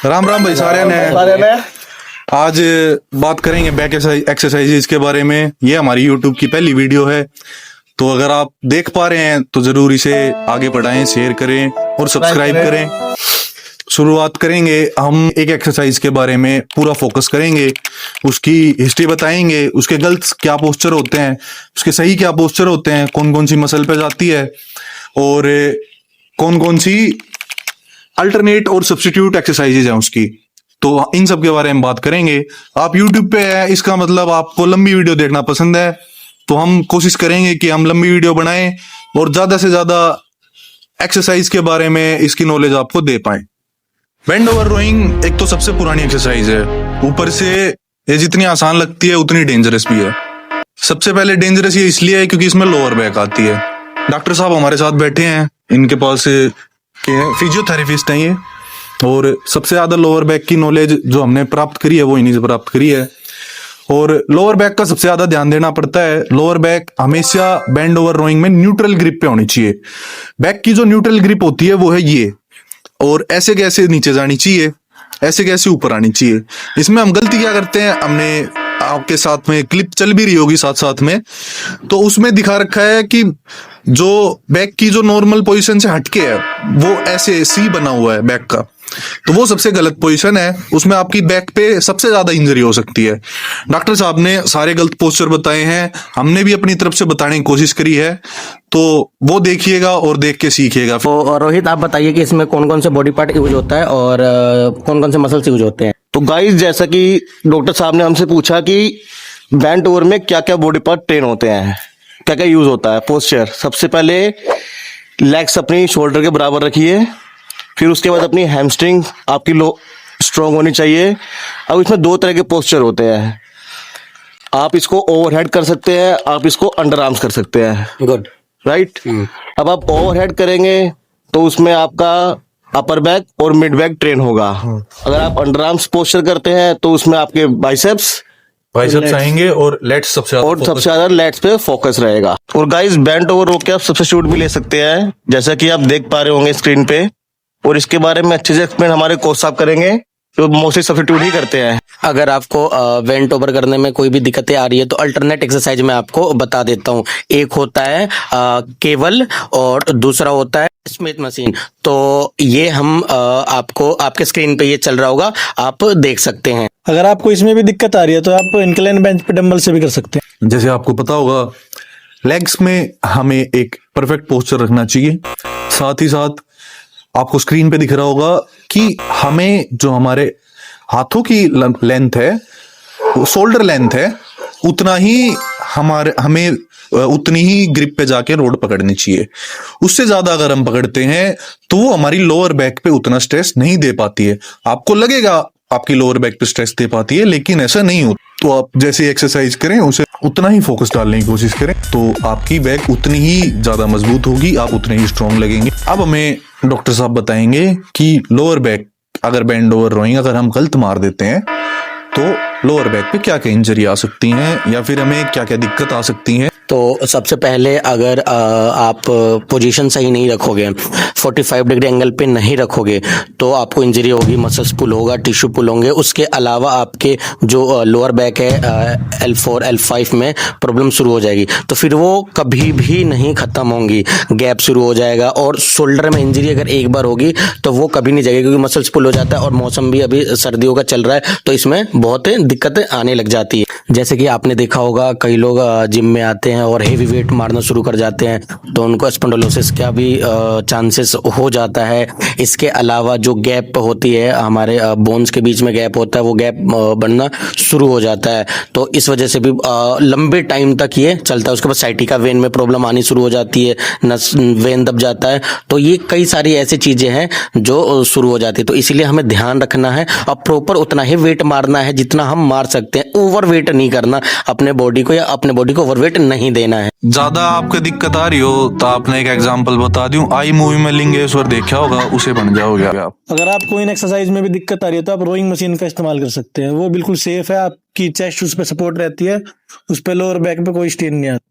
राम राम भाई सारे ने। आज बात करेंगे बैक एक्सरसाइजेज के बारे में। ये हमारी यूट्यूब की पहली वीडियो है, तो अगर आप देख पा रहे हैं तो जरूर इसे आगे बढ़ाएं, शेयर करें और सब्सक्राइब करें। शुरुआत करेंगे हम एक एक्सरसाइज के बारे में, पूरा फोकस करेंगे, उसकी हिस्ट्री बताएंगे, उसके गलत क्या पोस्चर होते हैं, उसके सही क्या पोस्चर होते हैं, कौन कौन सी मसल पे जाती है और कौन कौन सी अल्टरनेट और सब्स्टिट्यूट एक्सरसाइजेज हैं उसकी। तो इन सब के बारे में बात करेंगे। आप YouTube पे है, इसका मतलब आपको लंबी वीडियो देखना पसंद है, तो हम कोशिश करेंगे कि हम लंबी वीडियो बनाएं और ज्यादा से ज्यादा एक्सरसाइज के बारे में इसकी नॉलेज आपको दे पाएं। बेंड ओवर रोइंग एक तो सबसे पुरानी एक्सरसाइज है, ऊपर से ये जितनी आसान लगती है उतनी डेंजरस भी है। सबसे पहले डेंजरस ये इसलिए है क्योंकि इसमें लोअर बैक आती है। डॉक्टर साहब हमारे साथ बैठे हैं, इनके पास फिजियोथेरेपिस्ट हैं ये, और सबसे ज्यादा लोअर बैक की नॉलेज जो हमने प्राप्त करी है वो इन्हीं से प्राप्त करी है। और लोअर बैक का सबसे ज्यादा ध्यान देना पड़ता है। लोअर बैक हमेशा बेंड ओवर रोइंग में न्यूट्रल ग्रिप पे होनी चाहिए। बैक की जो न्यूट्रल ग्रिप होती है वो है ये, और ऐसे कैसे नीचे जानी चाहिए, ऐसे कैसे ऊपर आनी चाहिए। इसमें हम गलती क्या करते हैं, हमने आपके साथ में क्लिप चल भी रही होगी साथ साथ में, तो उसमें दिखा रखा है कि जो बैक की जो नॉर्मल पोजीशन से हटके है वो ऐसे सी बना हुआ है बैक का, तो वो सबसे गलत पोजीशन है। उसमें आपकी बैक पे सबसे ज्यादा इंजरी हो सकती है। डॉक्टर साहब ने सारे गलत पोस्चर बताए हैं, हमने भी अपनी तरफ से बताने की कोशिश करी है, तो वो देखिएगा और देख के सीखिएगा। तो रोहित आप बताइए कि इसमें कौन कौन से बॉडी पार्ट यूज होता है और कौन कौन से मसल्स यूज होते हैं। तो गाइस, जैसा कि डॉक्टर साहब ने हमसे पूछा कि बेंट ओवर में क्या क्या बॉडी पार्ट ट्रेन होते हैं, क्या क्या यूज होता है। पोस्चर, सबसे पहले लेग्स अपनी शोल्डर के बराबर रखिए, फिर उसके बाद अपनी हैमस्ट्रिंग आपकी लो स्ट्रांग होनी चाहिए। अब इसमें दो तरह के पोस्चर होते हैं, आप इसको ओवरहेड कर सकते हैं, आप इसको अंडर आर्म्स कर सकते हैं। Good, right. अब आप ओवरहेड करेंगे तो उसमें आपका अपर बैक और मिड बैक ट्रेन होगा। अगर आप अंडर आर्म्स पोस्चर करते हैं तो उसमें आपके बाइसेप्स आएंगे और लेट्स सबसे ज्यादा लेट्स पे फोकस रहेगा। और गाइस, बेंट ओवर रो के आप सब्स्टिट्यूट भी ले सकते हैं, जैसा कि आप देख पा रहे होंगे स्क्रीन पे, और इसके बारे में अच्छे से एक्सप्लेन हमारे कोच साहब करेंगे, जो मोस्टली सब्स्टिट्यूट ही करते हैं। अगर आपको बेंट ओवर करने में कोई भी दिक्कतें आ रही है तो अल्टरनेट एक्सरसाइज मैं आपको बता देता हूँ। एक होता है केबल और दूसरा होता है स्मिथ मशीन। तो ये हम आपको आपके स्क्रीन पे ये चल रहा होगा, आप देख सकते हैं। अगर आपको इसमें भी दिक्कत आ रही है तो आप इंक्लाइन बेंच पे डंबल से भी कर सकते हैं। जैसे आपको पता होगा, लेग्स में हमें एक परफेक्ट पोस्चर रखना चाहिए। साथ ही साथ आपको स्क्रीन पे दिख रहा होगा कि हमें जो हमारे हाथों की लेंथ है, शोल्डर लेंथ है, उतना ही हमें उतनी ही ग्रिप पे जाके रोड पकड़नी चाहिए। उससे ज्यादा अगर हम पकड़ते हैं तो वो हमारी लोअर बैक पे उतना स्ट्रेस नहीं दे पाती है। आपको लगेगा आपकी लोअर बैक पे स्ट्रेस दे पाती है, लेकिन ऐसा नहीं होता। तो आप जैसे एक्सरसाइज करें उसे उतना ही फोकस डालने की कोशिश करें, तो आपकी बैक उतनी ही ज्यादा मजबूत होगी, आप उतने ही स्ट्रांग लगेंगे। अब हमें डॉक्टर साहब बताएंगे कि लोअर बैक अगर बेंड ओवर रोइंग अगर हम गलत मार देते हैं तो लोअर बैक पे क्या क्या इंजरी आ सकती हैं, या फिर हमें क्या क्या दिक्कत आ सकती हैं। तो सबसे पहले अगर आप पोजीशन सही नहीं रखोगे, 45 डिग्री एंगल पे नहीं रखोगे, तो आपको इंजरी होगी, मसल्स पुल होगा, टिश्यू पुल होंगे। उसके अलावा आपके जो लोअर बैक है L4 L5 में प्रॉब्लम शुरू हो जाएगी, तो फिर वो कभी भी नहीं खत्म होंगी, गैप शुरू हो जाएगा। और शोल्डर में इंजरी अगर एक बार होगी तो वो कभी नहीं जाएगी, क्योंकि मसल्स पुल हो जाता है और मौसम भी अभी सर्दियों का चल रहा है, तो इसमें बहुत दिक्कतें आने लग जाती है। जैसे कि आपने देखा होगा, कई लोग जिम में आते हैं और हेवी वेट मारना शुरू कर जाते हैं, तो उनको स्पॉन्डिलोसिस का भी चांसेस हो जाता है। इसके अलावा जो गैप होती है, हमारे बोन्स के बीच में गैप होता है, वो गैप बनना शुरू हो जाता है, तो इस वजह से भी लंबे टाइम तक ये चलता है। उसके बाद साइटिका वेन में प्रॉब्लम आनी शुरू हो जाती है, नस वेन दब जाता है। तो ये कई सारी ऐसी चीजें हैं जो शुरू हो जाती है, तो इसीलिए हमें ध्यान रखना है और प्रॉपर उतना ही वेट मारना है जितना हम मार सकते हैं। ओवर वेट नहीं करना अपने बॉडी को, या अपने बॉडी को ओवर वेट नहीं देना है। ज्यादा आपको दिक्कत आ रही हो तो आपने एक एग्जांपल बता दूं, आई मूवी में लिंगेश्वर देखा होगा, उसे बन जाओगे आप। अगर आपको इन एक्सरसाइज में भी दिक्कत आ रही है तो आप रोइंग मशीन का इस्तेमाल कर सकते हैं, वो बिल्कुल सेफ है। आपकी चेस्ट उस पर सपोर्ट रहती है, उस पर लोअर बैक पे कोई स्ट्रेन नहीं आता।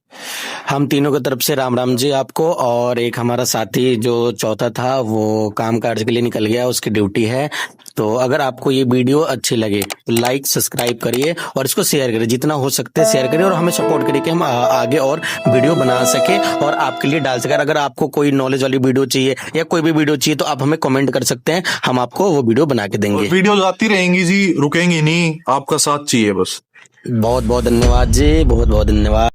हम तीनों की तरफ से राम राम जी आपको। और एक हमारा साथी जो चौथा था वो काम काज के लिए निकल गया, उसकी ड्यूटी है। तो अगर आपको ये वीडियो अच्छी लगे तो लाइक सब्सक्राइब करिए और इसको शेयर करिए, जितना हो सकता है शेयर करिए और हमें सपोर्ट करिए कि हम आगे और वीडियो बना सके और आपके लिए डाल सके। अगर आपको कोई नॉलेज वाली वीडियो चाहिए या कोई भी वीडियो चाहिए तो आप हमें कमेंट कर सकते हैं, हम आपको वो वीडियो बना के देंगे। वीडियो आती रहेंगी जी, रुकेंगी नहीं, आपका साथ चाहिए बस। बहुत बहुत धन्यवाद जी, बहुत बहुत धन्यवाद।